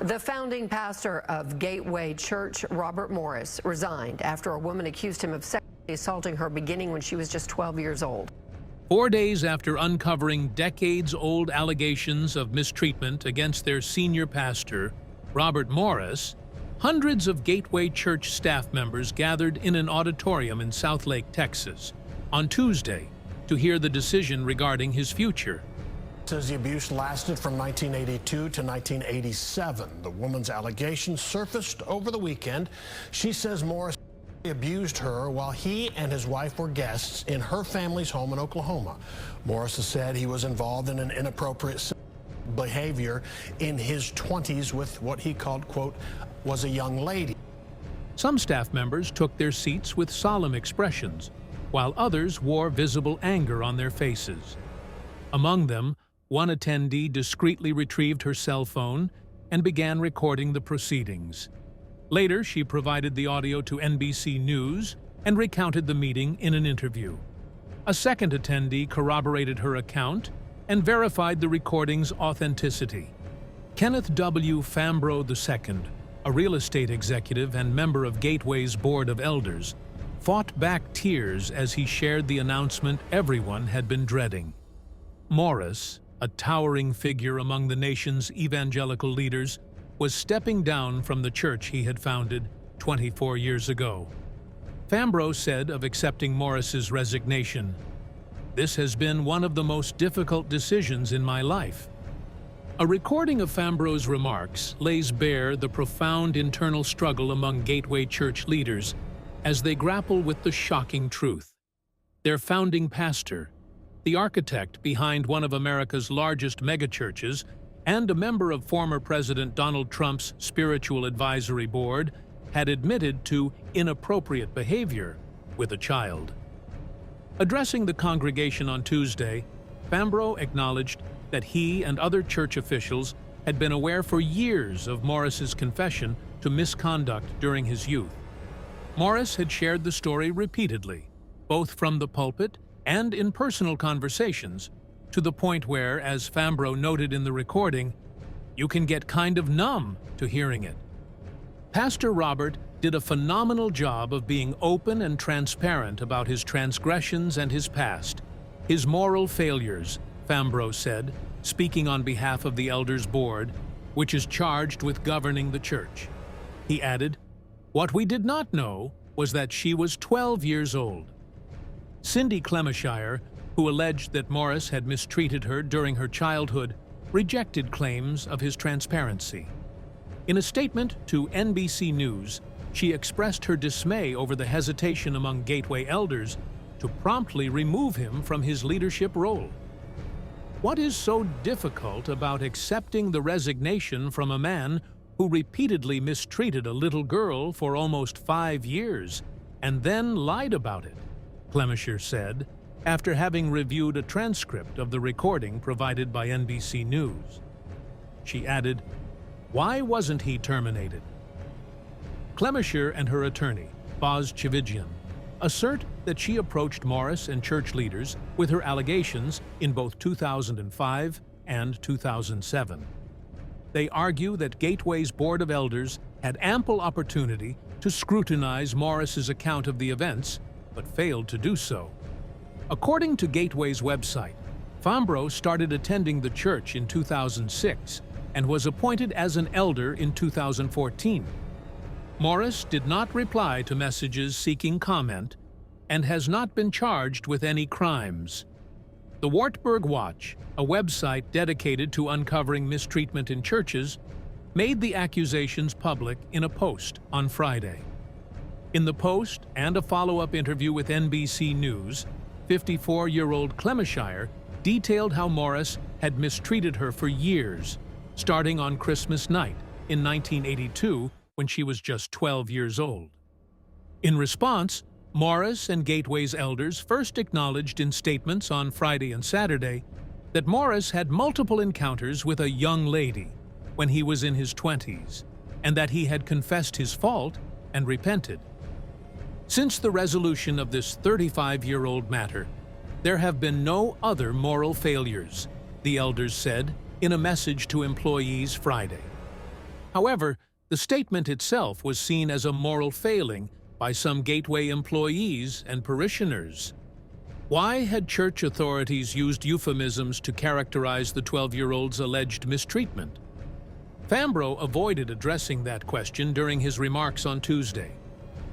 The founding pastor of Gateway Church, Robert Morris, resigned after a woman accused him of sexually assaulting her beginning when she was just 12 years old. 4 days after uncovering decades-old allegations of mistreatment against their senior pastor, Robert Morris, hundreds of Gateway Church staff members gathered in an auditorium in Southlake, Texas, on Tuesday to hear the decision regarding his future. Says the abuse lasted from 1982 to 1987. The woman's allegations surfaced over the weekend. She says Morris abused her while he and his wife were guests in her family's home in Oklahoma. Morris has said he was involved in an inappropriate behavior in his 20s with what he called, quote, was a young lady. Some staff members took their seats with solemn expressions, while others wore visible anger on their faces. Among them, one attendee discreetly retrieved her cell phone and began recording the proceedings. Later, she provided the audio to NBC News and recounted the meeting in an interview. A second attendee corroborated her account and verified the recording's authenticity. Kenneth W. Fambro II, a real estate executive and member of Gateway's Board of Elders, fought back tears as he shared the announcement everyone had been dreading. Morris, a towering figure among the nation's evangelical leaders, was stepping down from the church he had founded 24 years ago. Fambro said of accepting Morris's resignation, "This has been one of the most difficult decisions in my life." A recording of Fambro's remarks lays bare the profound internal struggle among Gateway Church leaders as they grapple with the shocking truth. Their founding pastor, the architect behind one of America's largest megachurches, and a member of former President Donald Trump's Spiritual Advisory Board, had admitted to inappropriate behavior with a child. Addressing the congregation on Tuesday, Fambro acknowledged that he and other church officials had been aware for years of Morris's confession to misconduct during his youth. Morris had shared the story repeatedly, both from the pulpit and in personal conversations, to the point where, as Fambro noted in the recording, you can get kind of numb to hearing it. Pastor Robert did a phenomenal job of being open and transparent about his transgressions and his past, his moral failures, Fambro said, speaking on behalf of the Elders Board, which is charged with governing the church. He added, "What we did not know was that she was 12 years old." Cindy Clemishire, who alleged that Morris had mistreated her during her childhood, rejected claims of his transparency. In a statement to NBC News, she expressed her dismay over the hesitation among Gateway elders to promptly remove him from his leadership role. What is so difficult about accepting the resignation from a man who repeatedly mistreated a little girl for almost 5 years and then lied about it? Clemishire said, after having reviewed a transcript of the recording provided by NBC News. She added, "Why wasn't he terminated?" Clemishire and her attorney, Boz Chivijian, assert that she approached Morris and church leaders with her allegations in both 2005 and 2007. They argue that Gateway's Board of Elders had ample opportunity to scrutinize Morris's account of the events, but failed to do so. According to Gateway's website, Fambro started attending the church in 2006 and was appointed as an elder in 2014. Morris did not reply to messages seeking comment and has not been charged with any crimes. The Wartburg Watch, a website dedicated to uncovering mistreatment in churches, made the accusations public in a post on Friday. In the post and a follow-up interview with NBC News, 54-year-old Clemishire detailed how Morris had mistreated her for years, starting on Christmas night in 1982 when she was just 12 years old. In response, Morris and Gateway's elders first acknowledged in statements on Friday and Saturday that Morris had multiple encounters with a young lady when he was in his 20s, and that he had confessed his fault and repented. Since the resolution of this 35-year-old matter, there have been no other moral failures, the elders said in a message to employees Friday. However, the statement itself was seen as a moral failing by some Gateway employees and parishioners. Why had church authorities used euphemisms to characterize the 12-year-old's alleged mistreatment? Fambro avoided addressing that question during his remarks on Tuesday,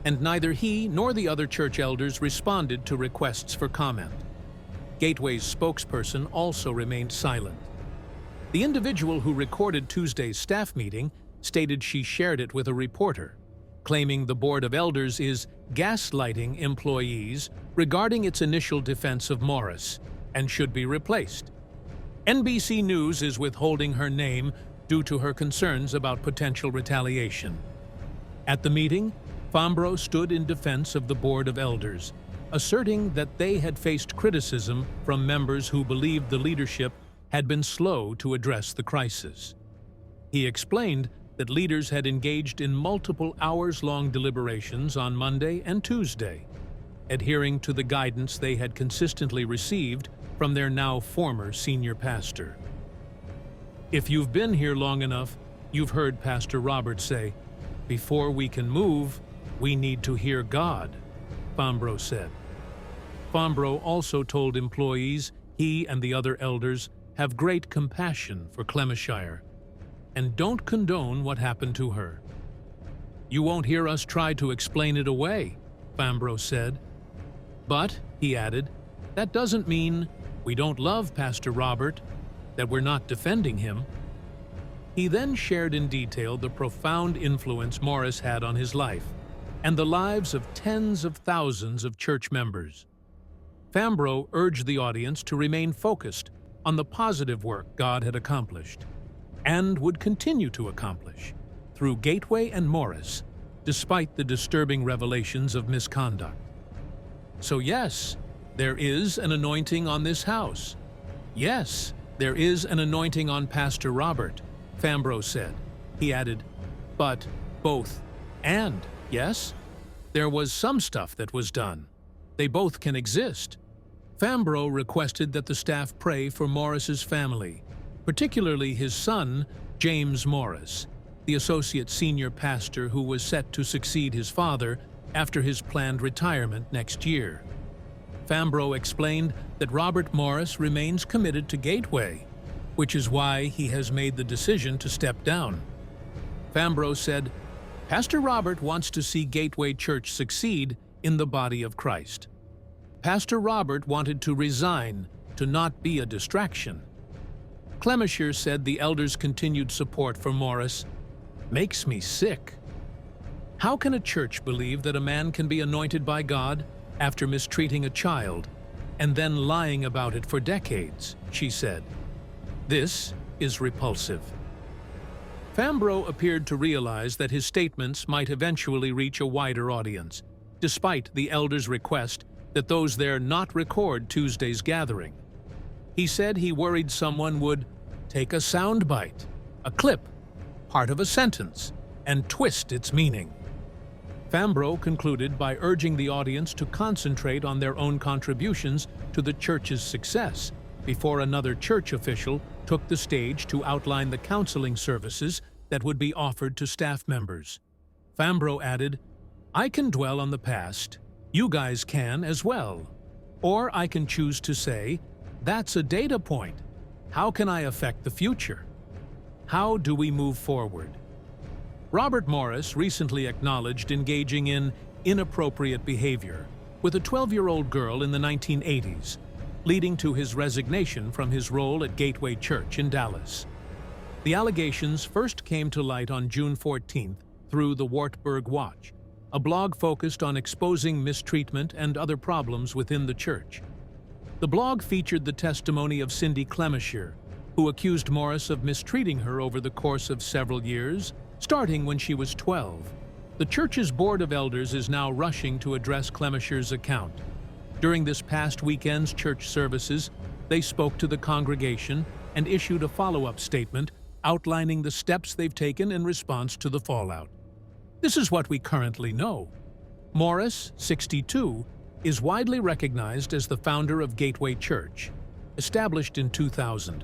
and neither he nor the other church elders responded to requests for comment. Gateway's spokesperson also remained silent. The individual who recorded Tuesday's staff meeting stated she shared it with a reporter, claiming the Board of Elders is gaslighting employees regarding its initial defense of Morris and should be replaced. NBC News is withholding her name due to her concerns about potential retaliation. At the meeting, Fambro stood in defense of the Board of Elders, asserting that they had faced criticism from members who believed the leadership had been slow to address the crisis. He explained that leaders had engaged in multiple hours-long deliberations on Monday and Tuesday, adhering to the guidance they had consistently received from their now former senior pastor. If you've been here long enough, you've heard Pastor Robert say, "Before we can move, we need to hear God," Fambro said. Fambro also told employees he and the other elders have great compassion for Clemishire and don't condone what happened to her. "You won't hear us try to explain it away," Fambro said. "But," he added, "that doesn't mean we don't love Pastor Robert, that we're not defending him." He then shared in detail the profound influence Morris had on his life and the lives of tens of thousands of church members. Fambro urged the audience to remain focused on the positive work God had accomplished and would continue to accomplish through Gateway and Morris, despite the disturbing revelations of misconduct. "So yes, there is an anointing on this house. Yes, there is an anointing on Pastor Robert," Fambro said. He added, "But both and, yes? There was some stuff that was done. They both can exist." Fambro requested that the staff pray for Morris's family, particularly his son, James Morris, the associate senior pastor who was set to succeed his father after his planned retirement next year. Fambro explained that Robert Morris remains committed to Gateway, which is why he has made the decision to step down. Fambro said, "Pastor Robert wants to see Gateway Church succeed in the body of Christ. Pastor Robert wanted to resign to not be a distraction." Clemishire said the elders' continued support for Morris makes me sick. "How can a church believe that a man can be anointed by God after mistreating a child and then lying about it for decades?" she said. "This is repulsive." Fambro appeared to realize that his statements might eventually reach a wider audience, despite the elders' request that those there not record Tuesday's gathering. He said he worried someone would take a soundbite, a clip, part of a sentence, and twist its meaning. Fambro concluded by urging the audience to concentrate on their own contributions to the church's success before another church official took the stage to outline the counseling services that would be offered to staff members. Fambro added, "I can dwell on the past. You guys can as well. Or I can choose to say, that's a data point. How can I affect the future? How do we move forward?" Robert Morris recently acknowledged engaging in inappropriate behavior with a 12-year-old girl in the 1980s, leading to his resignation from his role at Gateway Church in Dallas. The allegations first came to light on June 14th through the Wartburg Watch, a blog focused on exposing mistreatment and other problems within the church. The blog featured the testimony of Cindy Clemishire, who accused Morris of mistreating her over the course of several years, starting when she was 12. The church's Board of Elders is now rushing to address Clemishire's account. During this past weekend's church services, they spoke to the congregation and issued a follow-up statement outlining the steps they've taken in response to the fallout. This is what we currently know. Morris, 62, is widely recognized as the founder of Gateway Church, established in 2000.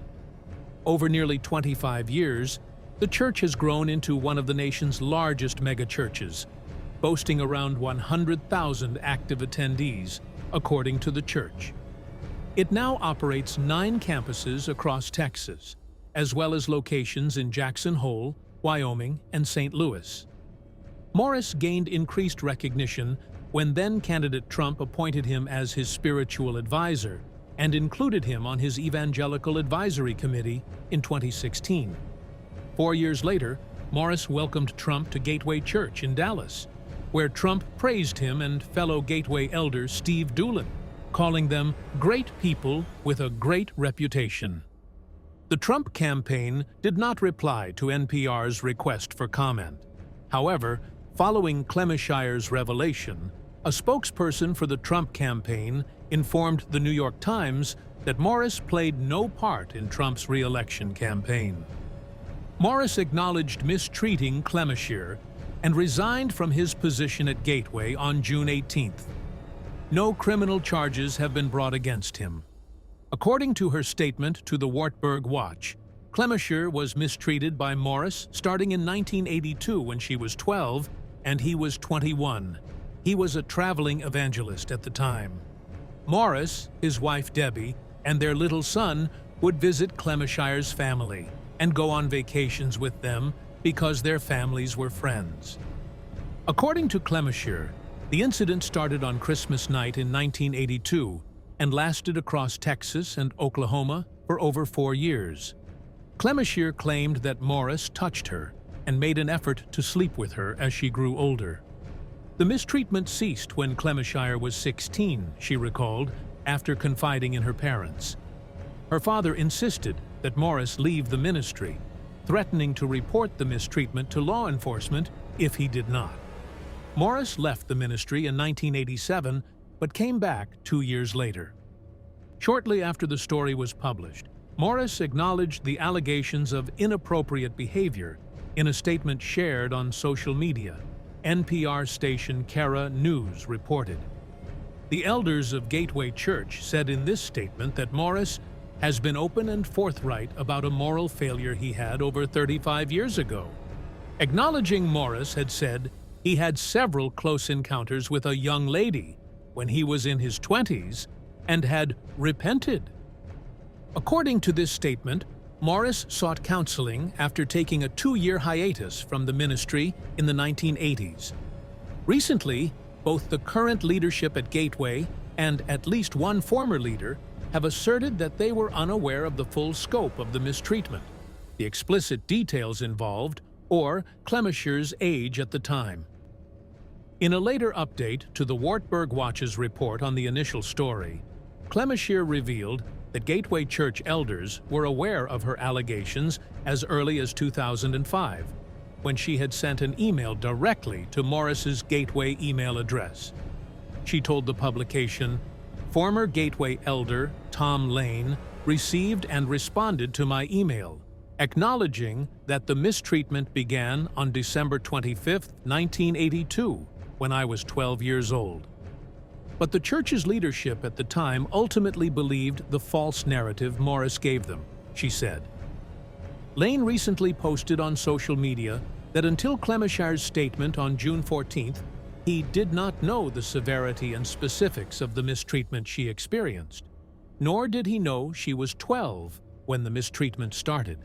Over nearly 25 years, The church has grown into one of the nation's largest megachurches, boasting around 100,000 active attendees, according to the church. It now operates 9 campuses across Texas, as well as locations in Jackson Hole, Wyoming, and St. Louis. Morris gained increased recognition when then-candidate Trump appointed him as his spiritual advisor and included him on his Evangelical Advisory Committee in 2016. 4 years later, Morris welcomed Trump to Gateway Church in Dallas, where Trump praised him and fellow Gateway elder Steve Doolin, calling them great people with a great reputation. The Trump campaign did not reply to NPR's request for comment. However, following Clemeshire's revelation, a spokesperson for the Trump campaign informed the New York Times that Morris played no part in Trump's re-election campaign. Morris acknowledged mistreating Clemeshire and resigned from his position at Gateway on June 18th. No criminal charges have been brought against him. According to her statement to the Wartburg Watch, Clemeshire was mistreated by Morris starting in 1982 when she was 12 and he was 21. He was a traveling evangelist at the time. Morris, his wife Debbie, and their little son would visit Clemeshire's family and go on vacations with them because their families were friends. According to Clemeshire, the incident started on Christmas night in 1982 and lasted across Texas and Oklahoma for over 4 years. Clemeshire claimed that Morris touched her and made an effort to sleep with her as she grew older. The mistreatment ceased when Clemeshire was 16, she recalled, after confiding in her parents. Her father insisted that Morris leave the ministry, threatening to report the mistreatment to law enforcement if he did not. Morris left the ministry in 1987, but came back 2 years later. Shortly after the story was published, Morris acknowledged the allegations of inappropriate behavior in a statement shared on social media, NPR station Kara News reported. The elders of Gateway Church said in this statement that Morris has been open and forthright about a moral failure he had over 35 years ago. Acknowledging Morris had said he had several close encounters with a young lady when he was in his 20s and had repented. According to this statement, Morris sought counseling after taking a 2-year hiatus from the ministry in the 1980s. Recently, both the current leadership at Gateway and at least one former leader have asserted that they were unaware of the full scope of the mistreatment, the explicit details involved, or Clemeshire's age at the time. In a later update to the Wartburg Watch's report on the initial story, Clemeshire revealed that Gateway Church elders were aware of her allegations as early as 2005, when she had sent an email directly to Morris's Gateway email address. She told the publication, "Former Gateway elder Tom Lane received and responded to my email, acknowledging that the mistreatment began on December 25, 1982, when I was 12 years old." But the church's leadership at the time ultimately believed the false narrative Morris gave them, she said. Lane recently posted on social media that until Clemeshire's statement on June 14th, he did not know the severity and specifics of the mistreatment she experienced, nor did he know she was 12 when the mistreatment started.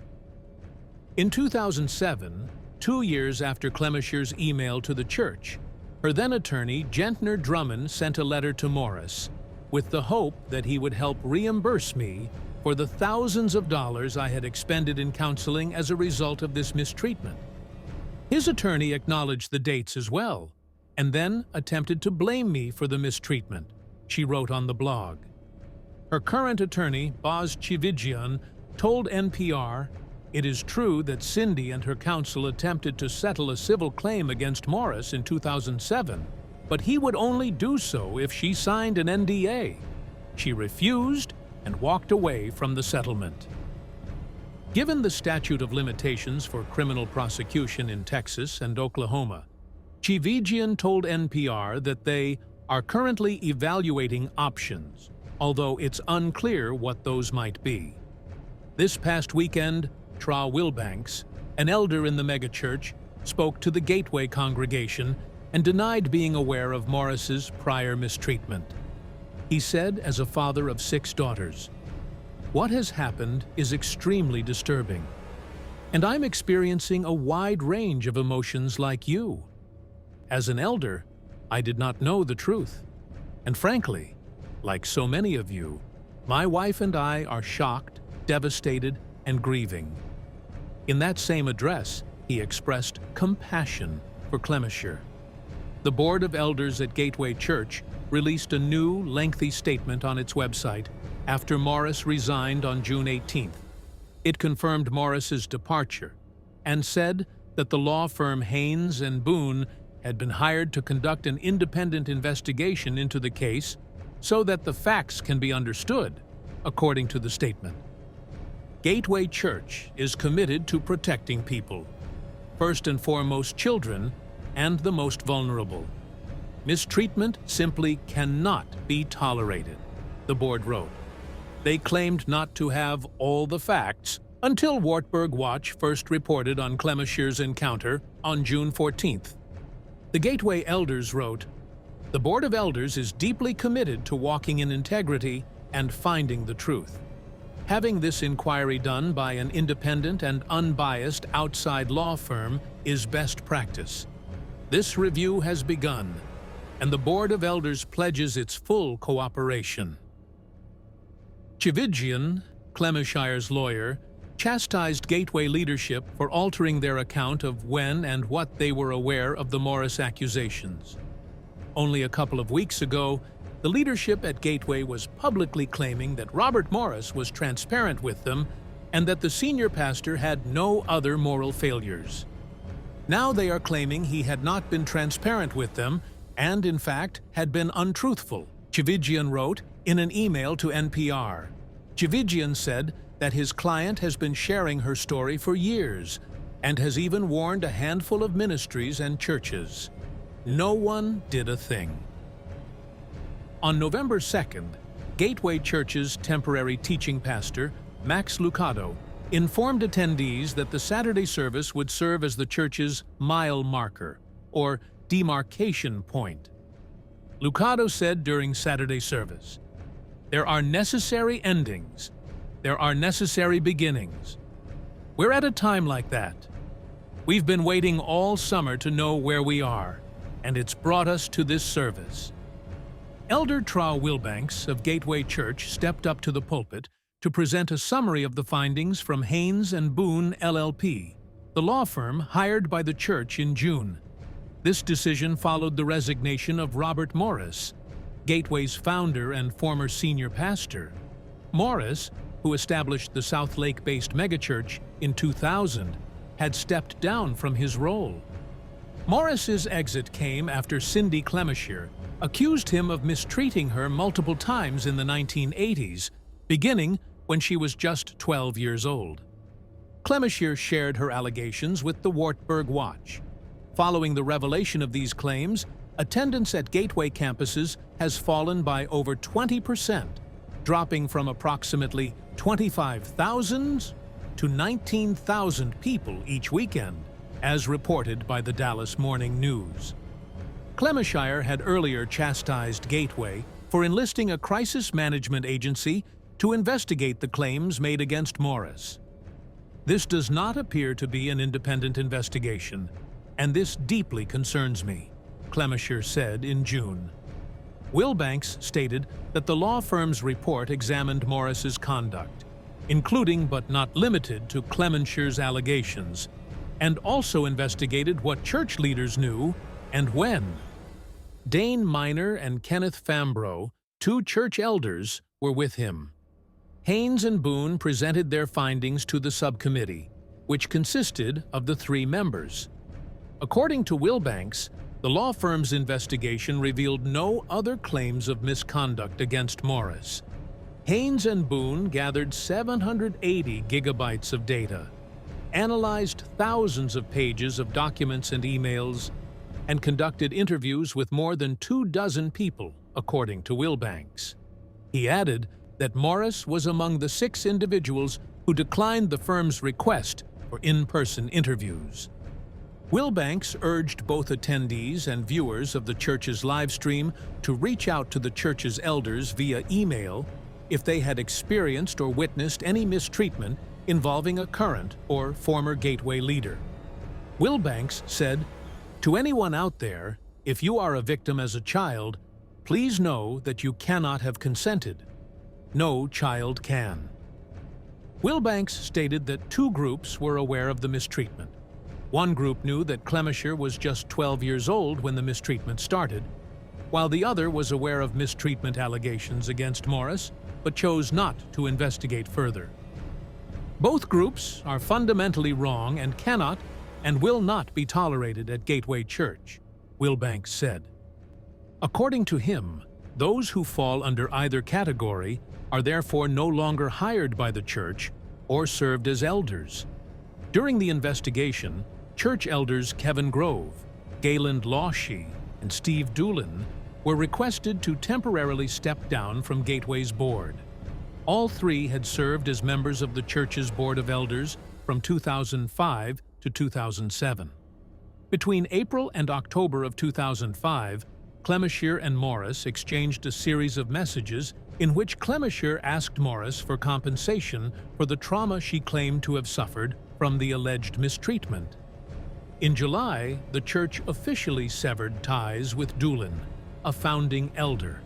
In 2007, 2 years after Clemeshire's email to the church, her then-attorney Gentner Drummond sent a letter to Morris with the hope that he would help reimburse me for the thousands of dollars I had expended in counseling as a result of this mistreatment. His attorney acknowledged the dates as well, and then attempted to blame me for the mistreatment, she wrote on the blog. Her current attorney, Boz Chivijian, told NPR, "It is true that Cindy and her counsel attempted to settle a civil claim against Morris in 2007, but he would only do so if she signed an NDA. She refused and walked away from the settlement." Given the statute of limitations for criminal prosecution in Texas and Oklahoma, Chivijian told NPR that they are currently evaluating options, although it's unclear what those might be. This past weekend, Tra Wilbanks, an elder in the megachurch, spoke to the Gateway congregation and denied being aware of Morris's prior mistreatment. He said, as a father of 6 daughters, "What has happened is extremely disturbing, and I'm experiencing a wide range of emotions like you. As an elder, I did not know the truth, and frankly, like so many of you, my wife and I are shocked, devastated, and grieving." In that same address, he expressed compassion for Clemenshire. The Board of Elders at Gateway Church released a new, lengthy statement on its website after Morris resigned on June 18th. It confirmed Morris's departure and said that the law firm Haynes and Boone had been hired to conduct an independent investigation into the case so that the facts can be understood, according to the statement. Gateway Church is committed to protecting people, first and foremost children and the most vulnerable. Mistreatment simply cannot be tolerated, the board wrote. They claimed not to have all the facts until Wartburg Watch first reported on Clemenshire's encounter on June 14th. The Gateway Elders wrote, "The Board of Elders is deeply committed to walking in integrity and finding the truth. Having this inquiry done by an independent and unbiased outside law firm is best practice. This review has begun, and the Board of Elders pledges its full cooperation." Chivigian, Clemenshire's lawyer, chastised Gateway leadership for altering their account of when and what they were aware of the Morris accusations. Only a couple of weeks ago, the leadership at Gateway was publicly claiming that Robert Morris was transparent with them and that the senior pastor had no other moral failures. Now they are claiming he had not been transparent with them and, in fact, had been untruthful, Chivigian wrote in an email to NPR. Chivigian said that his client has been sharing her story for years and has even warned a handful of ministries and churches. No one did a thing. On November 2nd, Gateway Church's temporary teaching pastor, Max Lucado, informed attendees that the Saturday service would serve as the church's mile marker, or demarcation point. Lucado said during Saturday service, "There are necessary endings. There are necessary beginnings. We're at a time like that. We've been waiting all summer to know where we are, and it's brought us to this service." Elder Trow Wilbanks of Gateway Church stepped up to the pulpit to present a summary of the findings from Haynes and Boone LLP, the law firm hired by the church in June. This decision followed the resignation of Robert Morris, Gateway's founder and former senior pastor. Morris, who established the South Lake-based megachurch in 2000, had stepped down from his role. Morris's exit came after Cindy Clemenshire accused him of mistreating her multiple times in the 1980s, beginning when she was just 12 years old. Clemenshire shared her allegations with the Wartburg Watch. Following the revelation of these claims, attendance at Gateway campuses has fallen by over 20%, dropping from approximately 25,000 to 19,000 people each weekend, as reported by the Dallas Morning News. Clemenshire had earlier chastised Gateway for enlisting a crisis management agency to investigate the claims made against Morris. "This does not appear to be an independent investigation, and this deeply concerns me," Clemenshire said in June. Wilbanks stated that the law firm's report examined Morris's conduct, including but not limited to Clemenshire's allegations, and also investigated what church leaders knew and when. Dane Miner and Kenneth Fambro, 2 church elders, were with him. Haynes and Boone presented their findings to the subcommittee, which consisted of the 3 members. According to Wilbanks, the law firm's investigation revealed no other claims of misconduct against Morris. Haynes and Boone gathered 780 gigabytes of data, analyzed thousands of pages of documents and emails, and conducted interviews with more than 24 people, according to Wilbanks. He added that Morris was among the 6 individuals who declined the firm's request for in-person interviews. Wilbanks urged both attendees and viewers of the church's live stream to reach out to the church's elders via email if they had experienced or witnessed any mistreatment involving a current or former Gateway leader. Wilbanks said, "To anyone out there, if you are a victim as a child, please know that you cannot have consented. No child can." Wilbanks stated that two groups were aware of the mistreatment. One group knew that Clemisher was just 12 years old when the mistreatment started, while the other was aware of mistreatment allegations against Morris, but chose not to investigate further. Both groups are fundamentally wrong and cannot and will not be tolerated at Gateway Church, Wilbanks said. According to him, those who fall under either category are therefore no longer hired by the church or served as elders. During the investigation, church elders Kevin Grove, Gayland Lawshie, and Steve Doolin were requested to temporarily step down from Gateway's board. All three had served as members of the church's Board of Elders from 2005 to 2007. Between April and October of 2005, Clemisher and Morris exchanged a series of messages in which Clemisher asked Morris for compensation for the trauma she claimed to have suffered from the alleged mistreatment. In July, the church officially severed ties with Doolin, a founding elder.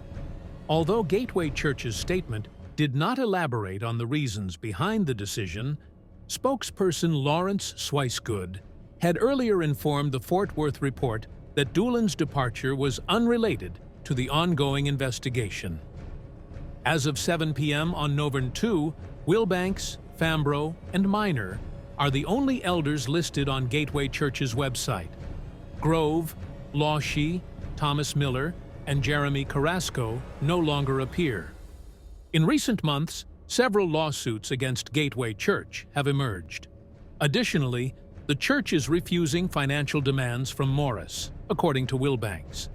Although Gateway Church's statement did not elaborate on the reasons behind the decision, spokesperson Lawrence Swicegood had earlier informed the Fort Worth Report that Doolin's departure was unrelated to the ongoing investigation. As of 7 p.m. on November 2, Wilbanks, Fambro, and Minor are the only elders listed on Gateway Church's website. Grove, Lawshie, Thomas Miller, and Jeremy Carrasco no longer appear. In recent months, several lawsuits against Gateway Church have emerged. Additionally, the church is refusing financial demands from Morris, according to Wilbanks.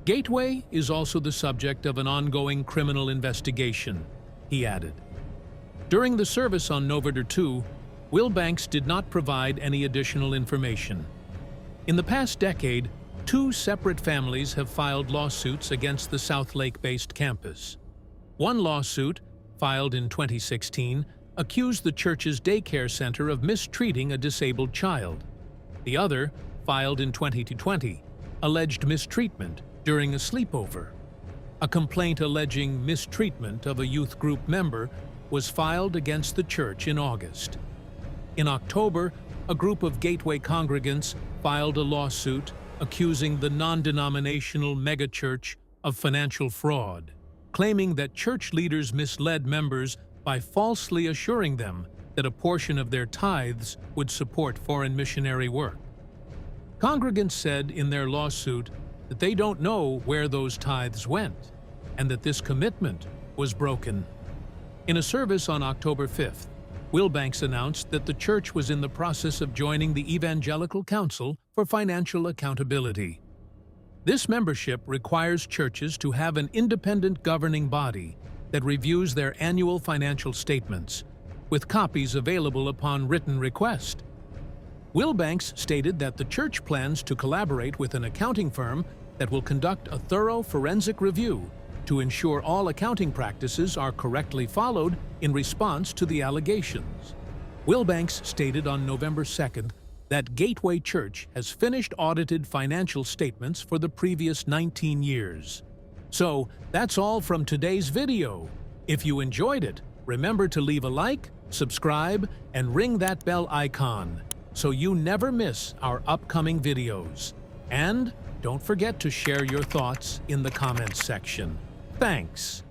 Gateway is also the subject of an ongoing criminal investigation, he added. During the service on November 2, Wilbanks did not provide any additional information. In the past decade, two separate families have filed lawsuits against the South Lake-based campus. One lawsuit, filed in 2016, accused the church's daycare center of mistreating a disabled child. The other, filed in 2020, alleged mistreatment during a sleepover. A complaint alleging mistreatment of a youth group member was filed against the church in August. In October, a group of Gateway congregants filed a lawsuit accusing the non-denominational megachurch of financial fraud, claiming that church leaders misled members by falsely assuring them that a portion of their tithes would support foreign missionary work. Congregants said in their lawsuit that they don't know where those tithes went and that this commitment was broken. In a service on October 5th, Wilbanks announced that the church was in the process of joining the Evangelical Council for Financial Accountability. This membership requires churches to have an independent governing body that reviews their annual financial statements, with copies available upon written request. Wilbanks stated that the church plans to collaborate with an accounting firm that will conduct a thorough forensic review to ensure all accounting practices are correctly followed in response to the allegations. Wilbanks stated on November 2nd that Gateway Church has finished audited financial statements for the previous 19 years. So, that's all from today's video. If you enjoyed it, remember to leave a like, subscribe, and ring that bell icon so you never miss our upcoming videos. And don't forget to share your thoughts in the comments section. Thanks.